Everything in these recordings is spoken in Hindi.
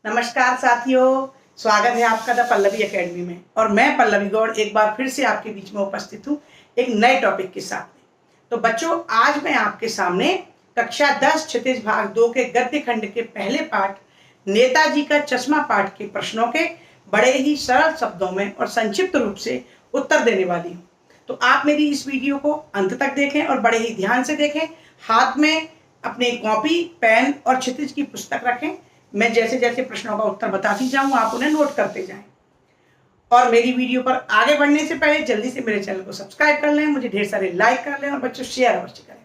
नमस्कार साथियों, स्वागत है आपका द पल्लवी एकेडमी में। और मैं पल्लवी गौड़ एक बार फिर से आपके बीच में उपस्थित हूँ एक नए टॉपिक के साथ में। तो बच्चों, आज मैं आपके सामने कक्षा 10 क्षितिज भाग 2 के गद्य खंड के पहले पाठ नेताजी का चश्मा पाठ के प्रश्नों के बड़े ही सरल शब्दों में और संक्षिप्त रूप से उत्तर देने वाली हूँ। तो आप मेरी इस वीडियो को अंत तक देखें और बड़े ही ध्यान से देखें। हाथ में अपने कॉपी, पेन और क्षितिज की पुस्तक रखें। मैं जैसे जैसे प्रश्नों का उत्तर बताती जाऊँ, आप उन्हें नोट करते जाएं। और मेरी वीडियो पर आगे बढ़ने से पहले जल्दी से मेरे चैनल को सब्सक्राइब कर लें, मुझे ढेर सारे लाइक कर लें और बच्चों शेयर अवश्य करें।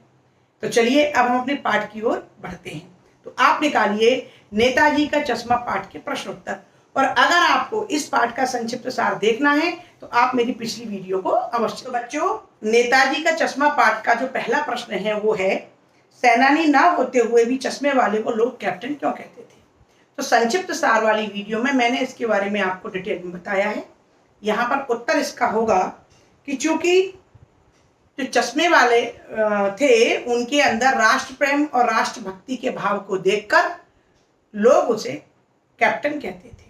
तो चलिए अब हम अपने पाठ की ओर बढ़ते हैं। तो आप निकालिए नेताजी का चश्मा पाठ के प्रश्न उत्तर। और अगर आपको इस पाठ का संक्षिप्त सार देखना है तो आप मेरी पिछली वीडियो को अवश्य। तो बच्चों, नेताजी का चश्मा पाठ का जो पहला प्रश्न है वो है, सेनानी ना होते हुए भी चश्मे वाले को लोग कैप्टन क्यों कहते थे? तो संक्षिप्त सार वाली वीडियो में मैंने इसके बारे में आपको डिटेल में बताया है। यहाँ पर उत्तर इसका होगा कि चूंकि जो चश्मे वाले थे उनके अंदर राष्ट्र प्रेम और राष्ट्रभक्ति के भाव को देखकर लोग उसे कैप्टन कहते थे।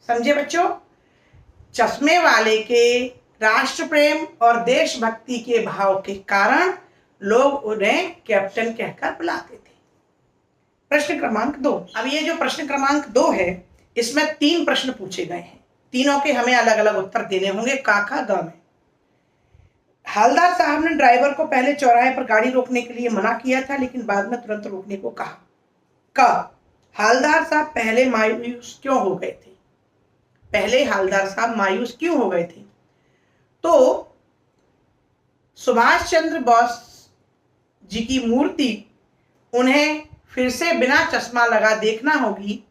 समझे बच्चों? चश्मे वाले के राष्ट्र प्रेम और देशभक्ति के भाव के कारण लोग उन्हें कैप्टन कहकर बुलाते थे। प्रश्न क्रमांक 2। अब ये जो प्रश्न क्रमांक 2 है, इसमें 3 प्रश्न पूछे गए हैं। तीनों के हमें अलग अलग उत्तर देने होंगे का, ख, ग में। हवलदार साहब ने ड्राइवर को पहले चौराहे पर गाड़ी रोकने के लिए मना किया था, लेकिन बाद में तुरंत रोकने को कहा। क, हवलदार साहब पहले मायूस क्यों हो गए थे? पहले हवलदार साहब मायूस क्यों हो गए थे? तो सुभाष चंद्र बोस जी की मूर्ति उन्हें फिर से बिना चश्मा लगा देखना होगी,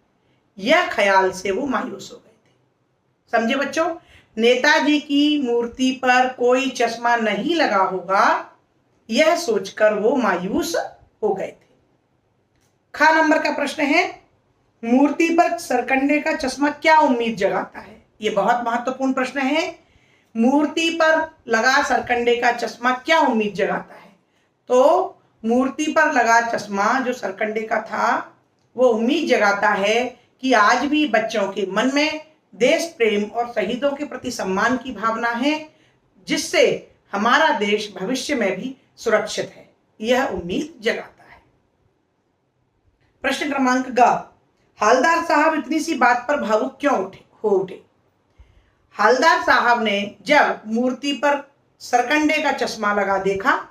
यह ख्याल से वो मायूस हो गए थे। समझे बच्चों? नेताजी की मूर्ति पर कोई चश्मा नहीं लगा होगा, यह सोचकर वो मायूस हो गए थे। ख नंबर का प्रश्न है, मूर्ति पर सरकंडे का चश्मा क्या उम्मीद जगाता है? ये बहुत महत्वपूर्ण प्रश्न है। मूर्ति पर लगा सरकंडे का चश्मा क्या उम्मीद जगाता है? तो मूर्ति पर लगा चश्मा जो सरकंडे का था वो उम्मीद जगाता है कि आज भी बच्चों के मन में देश प्रेम और शहीदों के प्रति सम्मान की भावना है, जिससे हमारा देश भविष्य में भी सुरक्षित है, यह उम्मीद जगाता है। प्रश्न क्रमांक ग, हवलदार साहब इतनी सी बात पर भावुक क्यों हो उठे? हवलदार साहब ने जब मूर्ति पर सरकंडे का चश्मा लगा देखा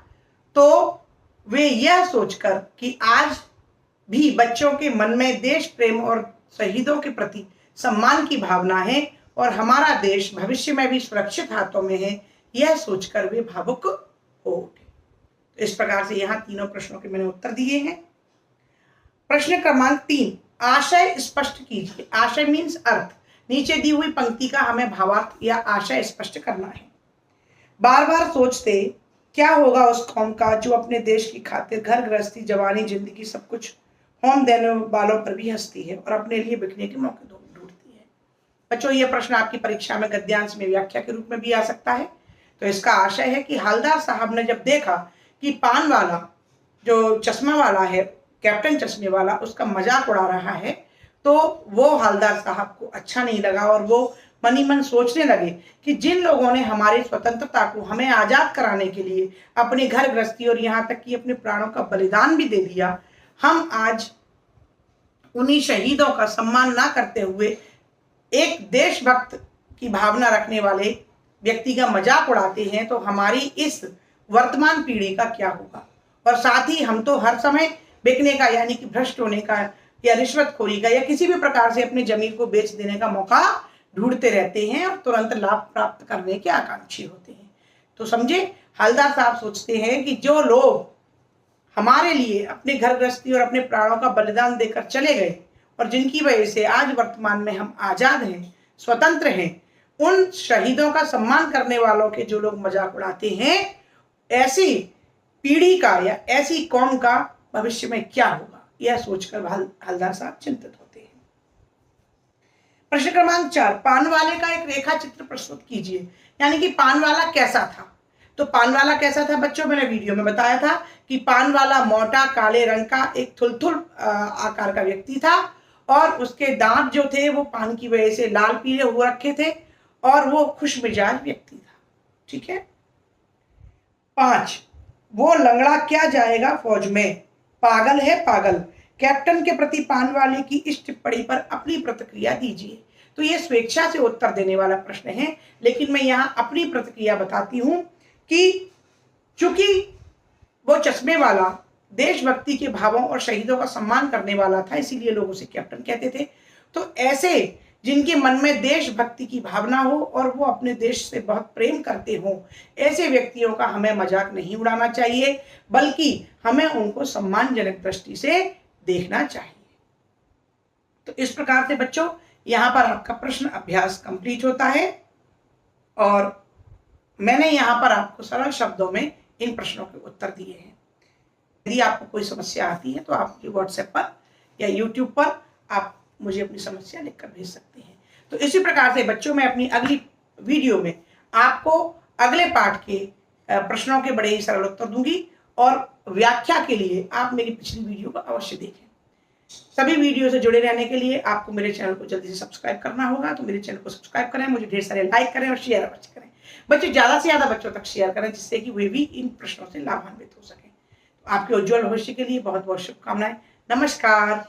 तो वे यह सोचकर कि आज भी बच्चों के मन में देश प्रेम और शहीदों के प्रति सम्मान की भावना है और हमारा देश भविष्य में भी सुरक्षित हाथों में है, यह सोचकर वे भावुक हो उठे। तो इस प्रकार से यहाँ तीनों प्रश्नों के मैंने उत्तर दिए हैं। प्रश्न क्रमांक 3, आशय स्पष्ट कीजिए। आशय मीन्स अर्थ। नीचे दी हुई पंक्ति का हमें भावार्थ या आशय स्पष्ट करना है। बार बार सोचते क्या होगा उस कौम का जो अपने देश की खातिर घर गृहस्थी, जवानी, जिंदगी सब कुछ होम देने वालों पर भी हंसती है और अपने लिए बिकने के मौके ढूंढती है। बच्चों, ये प्रश्न आपकी परीक्षा में गद्यांश में व्याख्या के रूप में भी आ सकता है। तो इसका आशय है कि हवलदार साहब ने जब देखा कि पान वाला जो चश्मा वाला है, कैप्टन चश्मे वाला, उसका मजाक उड़ा रहा है, तो वो हवलदार साहब को अच्छा नहीं लगा और वो मनी मन सोचने लगे कि जिन लोगों ने हमारी स्वतंत्रता को हमें आजाद कराने के लिए अपने घर गृहस्थी और यहाँ तक कि अपने प्राणों का बलिदान भी दे दिया, हम आज उन्हीं शहीदों का सम्मान ना करते हुए एक देशभक्त की भावना रखने वाले व्यक्ति का मजाक उड़ाते हैं, तो हमारी इस वर्तमान पीढ़ी का क्या होगा? और साथ ही हम तो हर समय बिकने का, यानी कि भ्रष्ट होने का या रिश्वतखोरी का या किसी भी प्रकार से अपनी जमीन को बेच देने का मौका ढूंढते रहते हैं और तुरंत लाभ प्राप्त करने के आकांक्षी होते हैं। तो समझे, हवलदार साहब सोचते हैं कि जो लोग हमारे लिए अपने घर गृहस्थी और अपने प्राणों का बलिदान देकर चले गए और जिनकी वजह से आज वर्तमान में हम आजाद हैं, स्वतंत्र हैं, उन शहीदों का सम्मान करने वालों के जो लोग मजाक उड़ाते हैं, ऐसी पीढ़ी का या ऐसी कौम का भविष्य में क्या होगा, यह सोचकर हवलदार साहब चिंतित होते हैं। प्रश्न क्रमांक 4, पान वाले का एक रेखा चित्र प्रस्तुत कीजिए। यानी कि पान वाला कैसा था? तो पान वाला कैसा था बच्चों? मैंने वीडियो में बताया था कि पान वाला मोटा काले रंग का एक थुलथुल आकार का व्यक्ति था और उसके दांत जो थे वो पान की वजह से लाल पीले हो रखे थे और वो खुश मिजाज व्यक्ति था। ठीक है। 5, वो लंगड़ा क्या जाएगा फौज में, पागल है पागल। कैप्टन के प्रति पानवाले की इस टिप्पणी पर अपनी प्रतिक्रिया दीजिए। तो ये स्वेच्छा से उत्तर देने वाला प्रश्न है, लेकिन मैं यहाँ अपनी प्रतिक्रिया बताती हूँ कि चूंकि वो चश्मे वाला देशभक्ति के भावों और शहीदों का सम्मान करने वाला था, इसीलिए लोग उसे कैप्टन कहते थे। तो ऐसे जिनके मन में देशभक्ति की भावना हो और वो अपने देश से बहुत प्रेम करते हो, ऐसे व्यक्तियों का हमें मजाक नहीं उड़ाना चाहिए, बल्कि हमें उनको सम्मानजनक दृष्टि से देखना चाहिए। तो इस प्रकार से बच्चों यहाँ पर आपका प्रश्न अभ्यास कंप्लीट होता है और मैंने यहाँ पर आपको सरल शब्दों में इन प्रश्नों के उत्तर दिए हैं। यदि आपको कोई समस्या आती है तो आप मुझे व्हाट्सएप पर या यूट्यूब पर आप मुझे अपनी समस्या लिखकर भेज सकते हैं। तो इसी प्रकार से बच्चों मैं अपनी अगली वीडियो में आपको अगले पाठ के प्रश्नों के बड़े ही सरल उत्तर दूंगी और व्याख्या के लिए आप मेरी पिछली वीडियो को अवश्य देखें। सभी वीडियो से जुड़े रहने के लिए आपको मेरे चैनल को जल्दी से सब्सक्राइब करना होगा। तो मेरे चैनल को सब्सक्राइब करें, मुझे ढेर सारे लाइक करें और शेयर अवश्य करें। बच्चे ज्यादा से ज्यादा बच्चों तक शेयर करें, जिससे कि वे भी इन प्रश्नों से लाभान्वित हो सकें। तो आपके उज्जवल भविष्य के लिए बहुत बहुत शुभकामनाएं। नमस्कार।